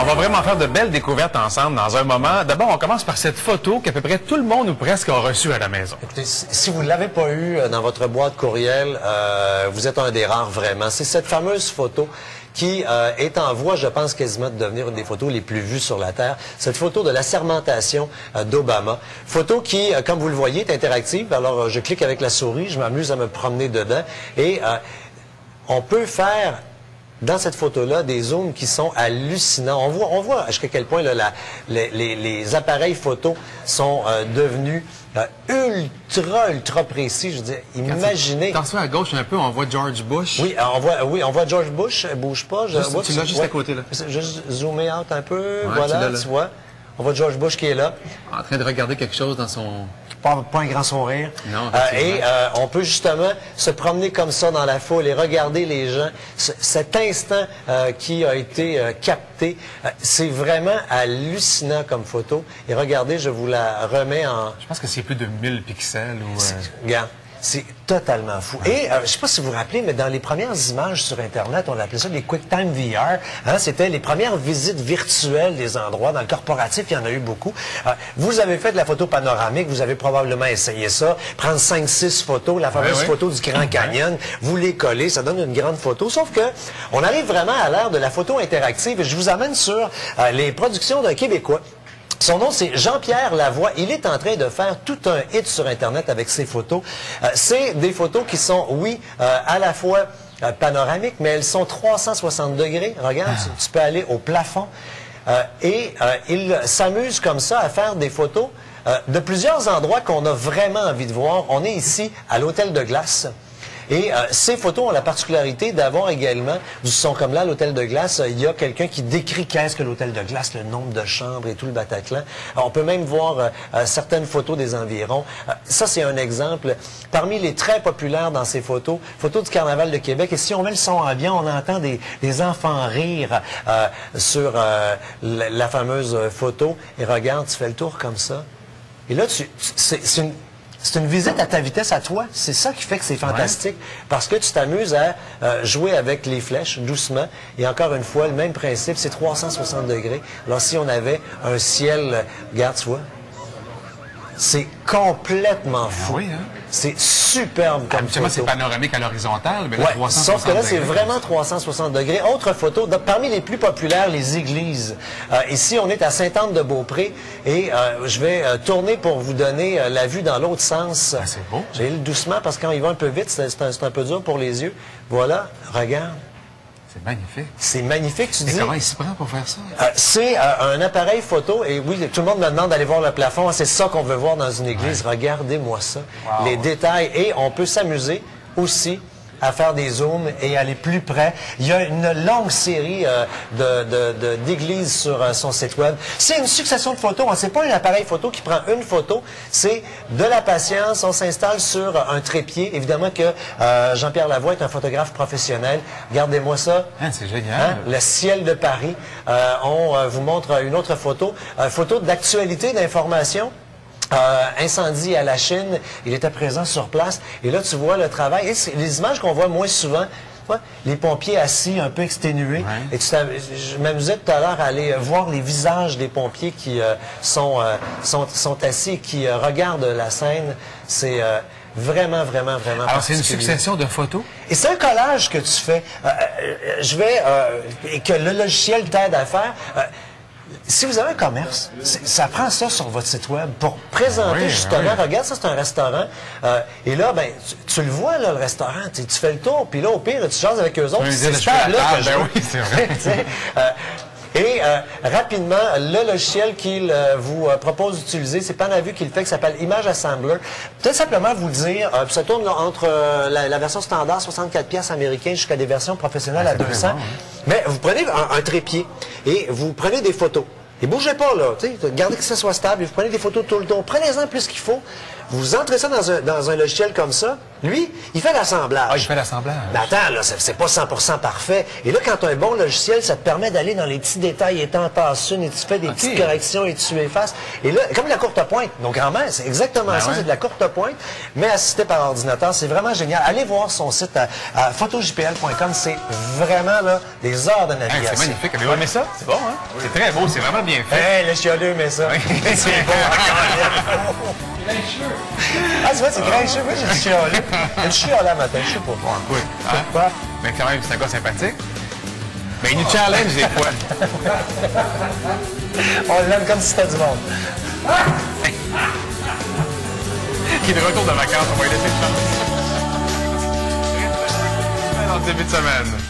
On va vraiment faire de belles découvertes ensemble dans un moment. D'abord, on commence par cette photo qu'à peu près tout le monde ou presque a reçue à la maison. Écoutez, si vous ne l'avez pas eu dans votre boîte courriel, vous êtes un des rares vraiment. C'est cette fameuse photo qui est en voie, je pense, quasiment de devenir une des photos les plus vues sur la Terre. Cette photo de la sermentation d'Obama. Photo qui, comme vous le voyez, est interactive. Alors, je clique avec la souris, je m'amuse à me promener dedans. Et on peut faire, dans cette photo-là, des zooms qui sont hallucinants. On voit jusqu'à quel point là, les appareils photo sont devenus ultra précis. Je veux dire, imaginez... Attention à gauche un peu, on voit George Bush. Oui, on voit George Bush. Bouge pas. Tu l'as juste à côté, là. Juste zoomer out un peu. Ouais, voilà, tu vois. On voit George Bush qui est là. En train de regarder quelque chose dans son... Pas un grand sourire. Non, et on peut justement se promener comme ça dans la foule et regarder les gens. Cet instant qui a été capté, c'est vraiment hallucinant comme photo. Et regardez, je vous la remets en... Je pense que c'est plus de 1000 pixels ou... Regarde. C'est totalement fou. Et je ne sais pas si vous vous rappelez, mais dans les premières images sur Internet, on appelait ça les QuickTime VR. Hein, c'était les premières visites virtuelles des endroits. Dans le corporatif, il y en a eu beaucoup. Vous avez fait de la photo panoramique, vous avez probablement essayé ça. Prendre 5-6 photos, la fameuse photo du Grand Canyon, vous les collez, ça donne une grande photo. Sauf que on arrive vraiment à l'ère de la photo interactive. Et je vous amène sur les productions d'un Québécois. Son nom, c'est Jean-Pierre Lavoie. Il est en train de faire tout un hit sur Internet avec ses photos. C'est des photos qui sont, oui, à la fois panoramiques, mais elles sont 360 degrés. Regarde, tu peux aller au plafond. Il s'amuse comme ça à faire des photos de plusieurs endroits qu'on a vraiment envie de voir. On est ici à l'Hôtel de Glace. Et ces photos ont la particularité d'avoir également du son comme là, l'Hôtel de Glace. Il y a quelqu'un qui décrit qu'est-ce que l'Hôtel de Glace, le nombre de chambres et tout le Bataclan. On peut même voir certaines photos des environs. Ça, c'est un exemple. Parmi les très populaires dans ces photos, photos du Carnaval de Québec. Et si on met le son ambiant, on entend des enfants rire sur la fameuse photo. Et regarde, tu fais le tour comme ça. Et là, c'est une visite à ta vitesse à toi. C'est ça qui fait que c'est fantastique. Parce que tu t'amuses à jouer avec les flèches doucement. Et encore une fois, le même principe, c'est 360 degrés. Alors si on avait un ciel, regarde, tu vois, c'est complètement fou. Oui, hein? C'est superbe comme photo. C'est panoramique à l'horizontale, mais là, 360 sauf que là, c'est degrés. vraiment 360 degrés. Autre photo, parmi les plus populaires, les églises. Ici, on est à Sainte-Anne-de-Beaupré et je vais tourner pour vous donner la vue dans l'autre sens. Ah, c'est beau. J'ai doucement parce que quand il va un peu vite, c'est un peu dur pour les yeux. Voilà, regarde. C'est magnifique. C'est magnifique, tu dis. Et comment il s'y prend pour faire ça? C'est un appareil photo, et oui, tout le monde me demande d'aller voir le plafond. C'est ça qu'on veut voir dans une église. Regardez-moi ça. Wow. Les détails. Et on peut s'amuser aussi à faire des zooms et aller plus près. Il y a une longue série d'églises sur son site web. C'est une succession de photos. C'est pas un appareil photo qui prend une photo. C'est de la patience. On s'installe sur un trépied. Évidemment que Jean-Pierre Lavoie est un photographe professionnel. Regardez-moi ça. C'est génial. Le ciel de Paris. On vous montre une autre photo. Photo d'actualité, d'information. Incendie à la Chine, il était présent sur place. Et là, tu vois le travail. Et les images qu'on voit moins souvent, les pompiers assis, un peu exténués. Ouais. Et je m'amusais tout à l'heure à aller voir les visages des pompiers qui sont assis et qui regardent la scène. C'est vraiment Alors, c'est une succession de photos? Et c'est un collage que tu fais. Et que le logiciel t'aide à faire. Si vous avez un commerce, ça prend ça sur votre site web pour présenter justement, regarde, ça c'est un restaurant, et là, ben, tu le vois, là, le restaurant, tu fais le tour, puis là, au pire, tu jases avec eux autres, c'est ça là que je veux. Oui, c'est vrai. Et rapidement, le logiciel qu'il vous propose d'utiliser, c'est Panavue qui le fait, qui s'appelle Image Assembler. Peut-être simplement vous dire, ça tourne là, entre la version standard, 64 pièces américaines, jusqu'à des versions professionnelles à 200. Bon, hein. Mais vous prenez un trépied et vous prenez des photos. Et bougez pas, là, gardez que ça soit stable, et vous prenez des photos tout le temps. Prenez-en plus qu'il faut. Vous entrez ça dans un logiciel comme ça. Lui, il fait l'assemblage. Ah, il fait l'assemblage. Mais attends, là, c'est pas 100% parfait. Et là, quand tu as un bon logiciel, ça te permet d'aller dans les petits détails, et t'en tasses une, et tu fais des petites corrections, et tu effaces. Et là, comme la courte pointe, nos grands-mères, c'est exactement ça, c'est de la courte pointe, mais assisté par ordinateur. C'est vraiment génial. Allez voir son site à photojpl.com. C'est vraiment, là, des heures de navigation. C'est magnifique. Avez-vous aimé ça? C'est bon, hein? Oui. C'est très beau, c'est vraiment bien fait. Hey, le chialeux aimait ça. C'est beau encore. Ah, c'est vrai, c'est grincheux. Moi, j'ai chialé. Je chialais à matin, je sais pas. Bon, écoute, Pourquoi? mais quand même, c'est un gars sympathique. Mais il nous challenge des fois. On l'aime comme si c'était du monde. Qui est de retour de vacances, on va lui laisser une chance. Dans le début de semaine.